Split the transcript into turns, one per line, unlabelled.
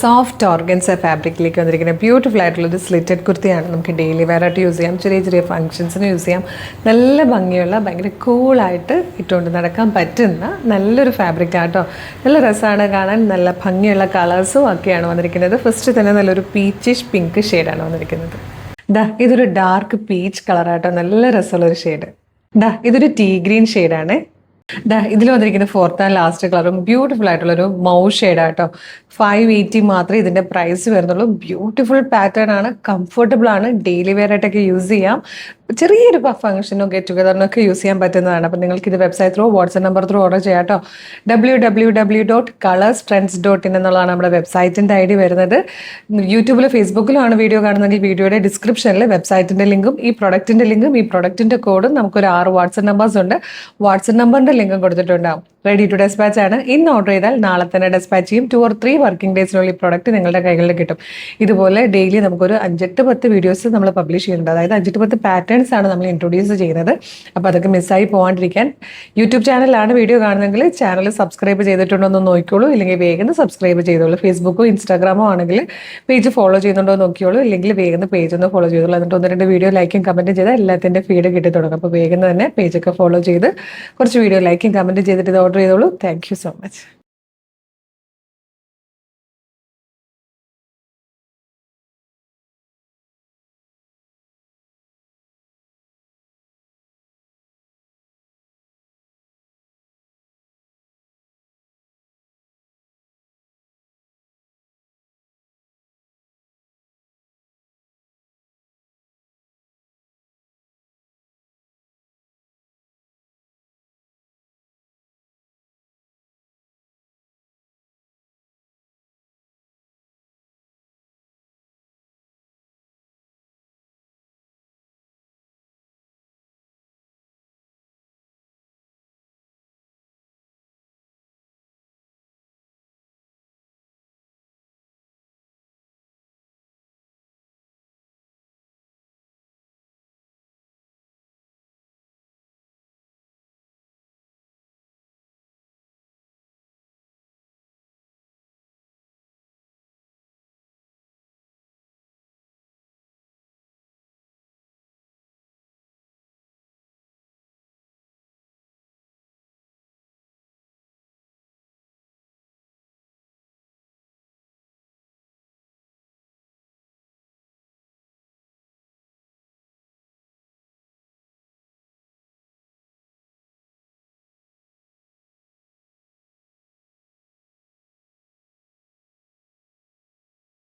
Soft organza ഫാബ്രിക്കിലേക്ക് വന്നിരിക്കുന്ന beautiful ആയിട്ടുള്ളൊരു slitted കുർത്തിയാണ്. നമുക്ക് ഡെയിലി വെയറായിട്ട് യൂസ് ചെയ്യാം, ചെറിയ ചെറിയ ഫംഗ്ഷൻസിന് യൂസ് ചെയ്യാം. നല്ല ഭംഗിയുള്ള ഭയങ്കര കൂളായിട്ട് ഇട്ടുകൊണ്ട് നടക്കാൻ പറ്റുന്ന നല്ലൊരു ഫാബ്രിക് ആട്ടോ. നല്ല രസമാണ് കാണാൻ, നല്ല ഭംഗിയുള്ള കളേഴ്സും ഒക്കെയാണ് വന്നിരിക്കുന്നത്. ഫസ്റ്റ് തന്നെ നല്ലൊരു പീച്ചിഷ് പിങ്ക് ഷെയ്ഡാണ് വന്നിരിക്കുന്നത്. ഇതൊരു ഡാർക്ക് പീച്ച് കളറാട്ടോ, നല്ല രസമുള്ളൊരു ഷെയ്ഡ്. ഇതൊരു ടീ ഗ്രീൻ ഷെയ്ഡാണ്. ഇതിൽ വന്നിരിക്കുന്ന ഫോർത്ത് ആൻഡ് ലാസ്റ്റ് കളറും ബ്യൂട്ടിഫുൾ ആയിട്ടുള്ളൊരു മൗ ഷെയ്ഡാട്ടോ. 580 മാത്രമേ ഇതിൻ്റെ പ്രൈസ് വരുന്നുള്ളൂ. ബ്യൂട്ടിഫുൾ പാറ്റേൺ ആണ്, കംഫർട്ടബിൾ ആണ്, ഡെയിലി വെയർ ആയിട്ടൊക്കെ യൂസ് ചെയ്യാം. ചെറിയൊരു ഫംഗ്ഷനോ ഗെറ്റ് ടുഗദറിനൊക്കെ യൂസ് ചെയ്യാൻ പറ്റുന്നതാണ്. അപ്പം നിങ്ങൾക്ക് ഇത് website through, WhatsApp number through order ചെയ്യാം കേട്ടോ. www.colorstrends.in എന്നുള്ളതാണ് നമ്മുടെ വെബ്സൈറ്റിൻ്റെ ID വരുന്നത്. യൂട്യൂബിലും ഫേസ്ബുക്കിലും ആണ് വീഡിയോ കാണുന്നതെങ്കിൽ വീഡിയോയുടെ ഡിസ്ക്രിപ്ഷനിൽ വെബ്സൈറ്റിൻ്റെ ലിങ്കും ഈ പ്രൊഡക്റ്റിൻ്റെ ലിങ്കും ഈ പ്രൊഡക്റ്റിൻ്റെ കോഡും നമുക്കൊരു 6 വാട്സ്ആപ്പ് നമ്പേഴ്സ് ഉണ്ട്. വാട്സ്ആപ്പ് നമ്പറിൻ്റെ ലിങ്കും കൊടുത്തിട്ടുണ്ടാവും. റെഡി ടു ഡെസ്പാച്ച് ആണ്. ഇന്ന് ഓർഡർ ചെയ്താൽ നാളെ തന്നെ ഡെസ്പാച്ച് ചെയ്യും. 2 or 3 വർക്കിംഗ് ഡേയ്സിനുള്ളിൽ ഈ പ്രൊഡക്റ്റ് നിങ്ങളുടെ കൈകളിൽ കിട്ടും. ഇതുപോലെ ഡെയിലി നമുക്കൊരു 5-10 വീഡിയോസ് നമ്മൾ പബ്ലിഷ് ചെയ്യുന്നുണ്ട്. അതായത് 5-10 പാറ്റേൺസ് ആണ് നമ്മൾ ഇൻട്രൊഡ്യൂസ് ചെയ്യുന്നത്. അപ്പോൾ അതൊക്കെ മിസ്സായി പോകാണ്ടിരിക്കാൻ യൂട്യൂബ് ചാനലാണ് വീഡിയോ കാണുന്നതെങ്കിൽ ചാനൽ സബ്സ്ക്രൈബ് ചെയ്തിട്ടുണ്ടോ എന്ന് നോക്കിക്കോളൂ. ഇല്ലെങ്കിൽ വേഗം സബ്സ്ക്രൈബ് ചെയ്തോളൂ. ഫേസ്ബുക്കോ ഇൻസ്റ്റാഗ്രാമോ ആണെങ്കിൽ പേജ് ഫോളോ ചെയ്യുന്നുണ്ടോ എന്ന് നോക്കിയോളൂ. ഇല്ലെങ്കിൽ വേഗം പേജ് ഒന്ന് ഫോളോ ചെയ്തോളൂ. എന്നിട്ട് 1-2 വീഡിയോ ലൈക്കും കമൻറ്റും ചെയ്താൽ എല്ലാത്തിൻ്റെ ഫീഡ് കിട്ടി തുടങ്ങും. അപ്പോൾ വേഗം തന്നെ പേജൊക്കെ ഫോളോ ചെയ്ത് കുറച്ച് വീഡിയോ ലൈക്കും കമൻറ്റും ചെയ്തിട്ട് ഇത് ഓർഡർ ചെയ്തോളൂ. Thank you so much.